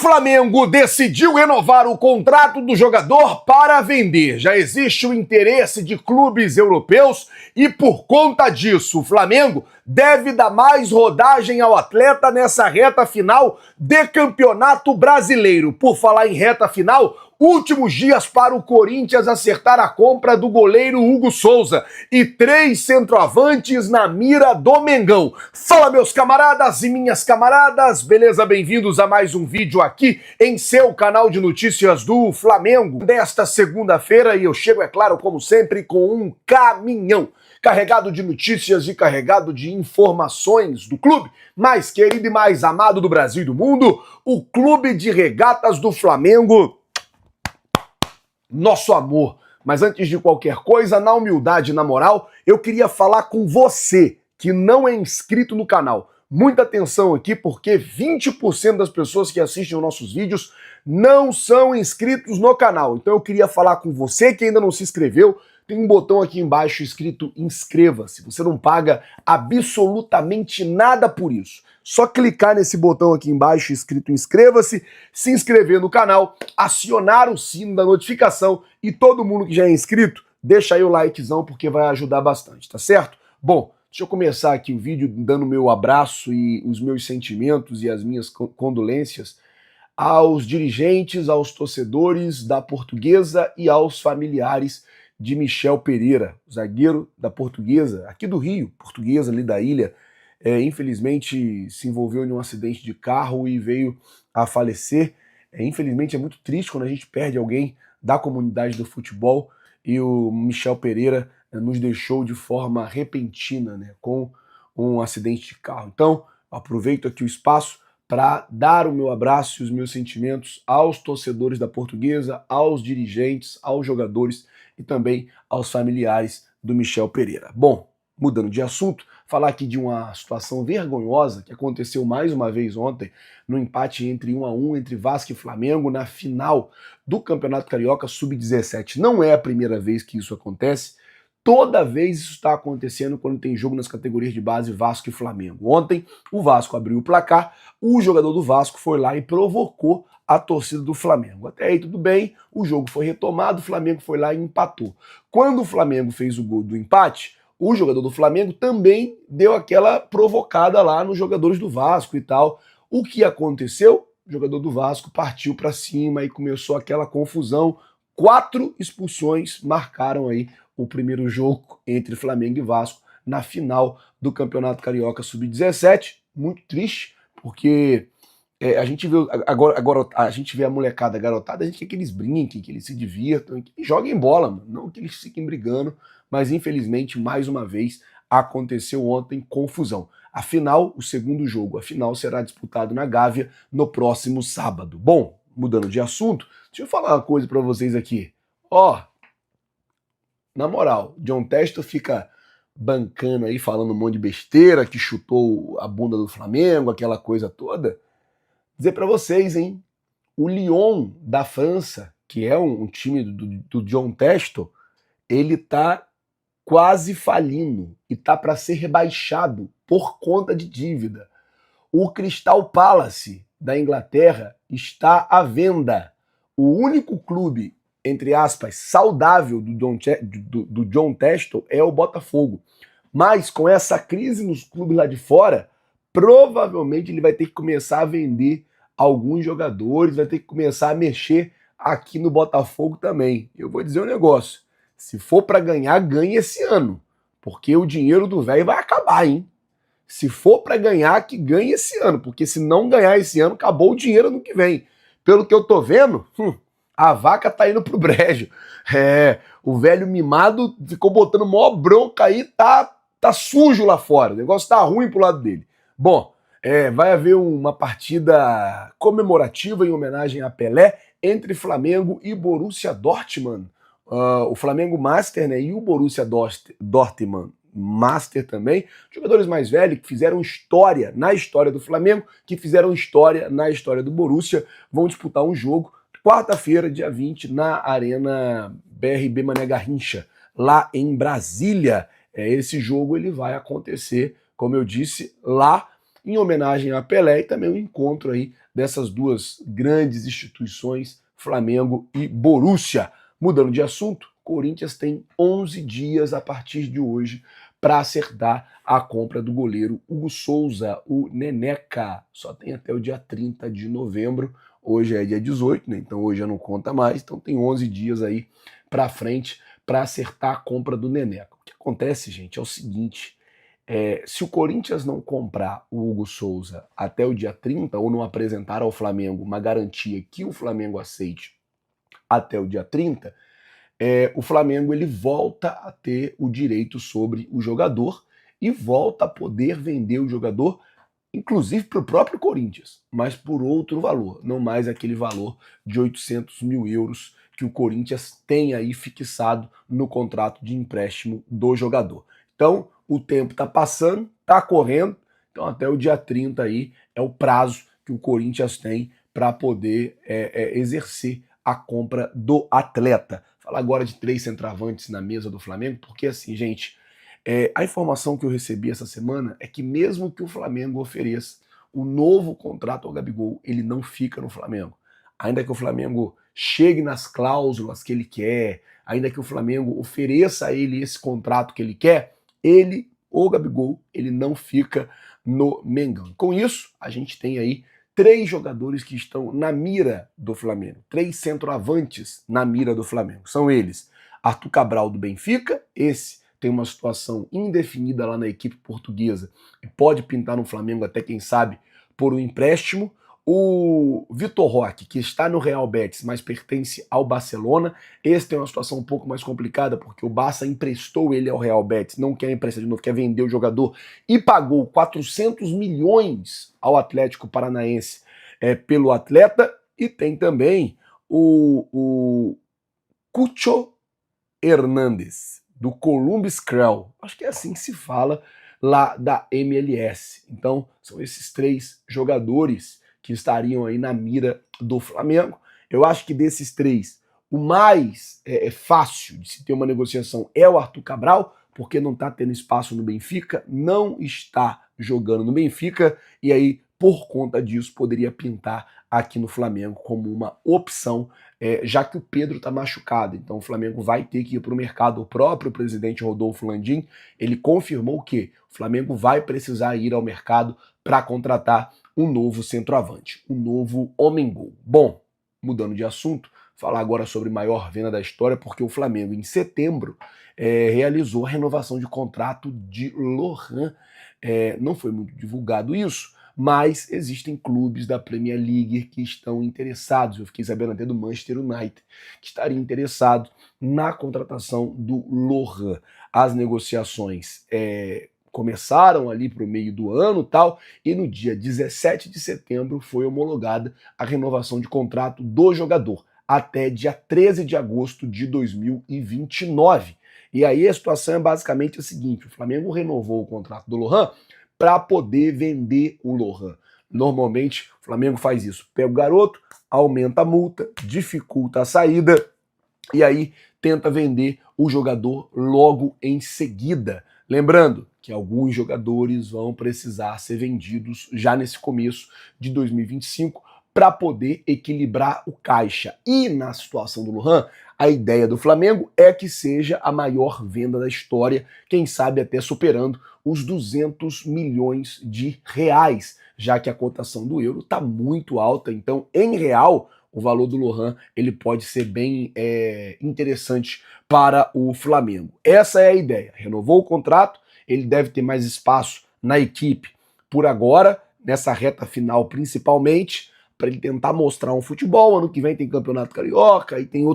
Flamengo decidiu renovar o contrato do jogador para vender. Já existe o interesse de clubes europeus e, por conta disso, o Flamengo deve dar mais rodagem ao atleta nessa reta final de Campeonato Brasileiro. Por falar em reta final, últimos dias para o Corinthians acertar a compra do goleiro Hugo Souza e 3 centroavantes na mira do Mengão. Fala, meus camaradas e minhas camaradas, beleza? Bem-vindos a mais um vídeo aqui em seu canal de notícias do Flamengo desta segunda-feira, e eu chego, é claro, como sempre, com um caminhão carregado de notícias e carregado de informações do clube mais querido e mais amado do Brasil e do mundo, o Clube de Regatas do Flamengo. Nosso amor. Mas antes de qualquer coisa, na humildade e na moral, eu queria falar com você que não é inscrito no canal. Muita atenção aqui, porque 20% das pessoas que assistem os nossos vídeos não são inscritos no canal. Então eu queria falar com você que ainda não se inscreveu. Tem um botão aqui embaixo escrito inscreva-se. Você não paga absolutamente nada por isso. Só clicar nesse botão aqui embaixo escrito inscreva-se, se inscrever no canal, acionar o sino da notificação e todo mundo que já é inscrito, deixa aí o likezão porque vai ajudar bastante, tá certo? Bom, deixa eu começar aqui o vídeo dando meu abraço e os meus sentimentos e as minhas condolências aos dirigentes, aos torcedores da Portuguesa e aos familiares de Michel Pereira, zagueiro da Portuguesa, aqui do Rio, Portuguesa, ali da ilha. Infelizmente se envolveu em um acidente de carro e veio a falecer. Infelizmente é muito triste quando a gente perde alguém da comunidade do futebol, e o Michel Pereira nos deixou de forma repentina, né, com um acidente de carro. Então, aproveito aqui o espaço para dar o meu abraço e os meus sentimentos aos torcedores da Portuguesa, aos dirigentes, aos jogadores e também aos familiares do Michel Pereira. Bom, mudando de assunto, falar aqui de uma situação vergonhosa que aconteceu mais uma vez ontem no empate entre 1-1 entre Vasco e Flamengo na final do Campeonato Carioca Sub-17. Não é a primeira vez que isso acontece. Toda vez isso está acontecendo quando tem jogo nas categorias de base Vasco e Flamengo. Ontem o Vasco abriu o placar, o jogador do Vasco foi lá e provocou a torcida do Flamengo. Até aí tudo bem, o jogo foi retomado, o Flamengo foi lá e empatou. Quando o Flamengo fez o gol do empate, o jogador do Flamengo também deu aquela provocada lá nos jogadores do Vasco e tal. O que aconteceu? O jogador do Vasco partiu para cima e começou aquela confusão. 4 expulsões marcaram aí o primeiro jogo entre Flamengo e Vasco na final do Campeonato Carioca Sub-17. Muito triste, porque a gente vê agora a gente vê a molecada, a garotada, a gente quer que eles brinquem, que eles se divirtam, que eles joguem bola, mano. Não que eles fiquem brigando, mas infelizmente, mais uma vez, aconteceu ontem confusão. Afinal, o segundo jogo, a final, será disputado na Gávea no próximo sábado. Bom, mudando de assunto, deixa eu falar uma coisa pra vocês aqui. Na moral, John Textor fica bancando aí, falando um monte de besteira, que chutou a bunda do Flamengo, aquela coisa toda. Dizer pra vocês, hein? O Lyon da França, que é um time do John Textor, ele tá quase falindo e tá para ser rebaixado por conta de dívida. O Crystal Palace da Inglaterra está à venda. O único clube, entre aspas, saudável do John Textor é o Botafogo. Mas com essa crise nos clubes lá de fora, provavelmente ele vai ter que começar a vender alguns jogadores, vai ter que começar a mexer aqui no Botafogo também. Eu vou dizer um negócio. Se for para ganhar, ganhe esse ano, porque o dinheiro do velho vai acabar, hein? Se for para ganhar, que ganhe esse ano, porque se não ganhar esse ano, acabou o dinheiro no que vem. Pelo que eu tô vendo, a vaca tá indo pro brejo. O velho mimado ficou botando maior bronca aí, tá sujo lá fora, o negócio tá ruim pro lado dele. Bom, vai haver uma partida comemorativa em homenagem a Pelé entre Flamengo e Borussia Dortmund. O Flamengo Master, né, e o Borussia Dortmund Master também, jogadores mais velhos que fizeram história na história do Flamengo, que fizeram história na história do Borussia, vão disputar um jogo quarta-feira, dia 20, na Arena BRB Mané Garrincha, lá em Brasília. Esse jogo ele vai acontecer, como eu disse, lá em homenagem a Pelé, e também um encontro aí dessas duas grandes instituições, Flamengo e Borussia. Mudando de assunto, Corinthians tem 11 dias a partir de hoje para acertar a compra do goleiro Hugo Souza, o Neneca. Só tem até o dia 30 de novembro. Hoje é dia 18, né? Então hoje já não conta mais. Então tem 11 dias aí para frente para acertar a compra do Neneca. O que acontece, gente, é o seguinte: se o Corinthians não comprar o Hugo Souza até o dia 30 ou não apresentar ao Flamengo uma garantia que o Flamengo aceite até o dia 30, o Flamengo ele volta a ter o direito sobre o jogador e volta a poder vender o jogador, inclusive para o próprio Corinthians, mas por outro valor, não mais aquele valor de 800 mil euros que o Corinthians tem aí fixado no contrato de empréstimo do jogador. Então, o tempo está passando, está correndo, então até o dia 30 aí é o prazo que o Corinthians tem para poder exercer a compra do atleta. Falar agora de 3 centroavantes na mesa do Flamengo, porque assim, gente, a informação que eu recebi essa semana é que mesmo que o Flamengo ofereça o novo contrato ao Gabigol, ele não fica no Flamengo. Ainda que o Flamengo chegue nas cláusulas que ele quer, ainda que o Flamengo ofereça a ele esse contrato que ele quer, ele, o Gabigol, ele não fica no Mengão. Com isso, a gente tem aí 3 jogadores que estão na mira do Flamengo, 3 centroavantes na mira do Flamengo. São eles: Arthur Cabral do Benfica, esse tem uma situação indefinida lá na equipe portuguesa e pode pintar no Flamengo até, quem sabe, por um empréstimo. O Vitor Roque, que está no Real Betis, mas pertence ao Barcelona. Esse tem uma situação um pouco mais complicada, porque o Barça emprestou ele ao Real Betis, não quer emprestar de novo, quer vender o jogador, e pagou 400 milhões ao Atlético Paranaense pelo atleta. E tem também o Cucho Hernández, do Columbus Crew, acho que é assim que se fala, lá da MLS. Então, são esses 3 jogadores que estariam aí na mira do Flamengo. Eu acho que desses 3, o mais fácil de se ter uma negociação é o Arthur Cabral, porque não está tendo espaço no Benfica, não está jogando no Benfica, e aí, por conta disso, poderia pintar aqui no Flamengo como uma opção, já que o Pedro está machucado. Então o Flamengo vai ter que ir para o mercado. O próprio presidente Rodolfo Landim, ele confirmou que o Flamengo vai precisar ir ao mercado para contratar um novo centroavante, um novo homem-gol. Bom, mudando de assunto, falar agora sobre a maior venda da história, porque o Flamengo, em setembro, realizou a renovação de contrato de Lohan. Não foi muito divulgado isso, mas existem clubes da Premier League que estão interessados. Eu fiquei sabendo até do Manchester United, que estaria interessado na contratação do Lohan. As negociações começaram ali para o meio do ano tal, e no dia 17 de setembro foi homologada a renovação de contrato do jogador até dia 13 de agosto de 2029. E aí a situação é basicamente a seguinte: o Flamengo renovou o contrato do Lohan para poder vender o Lohan. Normalmente o Flamengo faz isso, pega o garoto, aumenta a multa, dificulta a saída e aí tenta vender o jogador logo em seguida. Lembrando que alguns jogadores vão precisar ser vendidos já nesse começo de 2025 para poder equilibrar o caixa. E na situação do Lohan, a ideia do Flamengo é que seja a maior venda da história, quem sabe até superando os 200 milhões de reais, já que a cotação do euro está muito alta. Então, em real, o valor do Lohan ele pode ser bem interessante para o Flamengo. Essa é a ideia. Renovou o contrato, ele deve ter mais espaço na equipe por agora, nessa reta final principalmente, para ele tentar mostrar um futebol. Ano que vem tem Campeonato Carioca e tem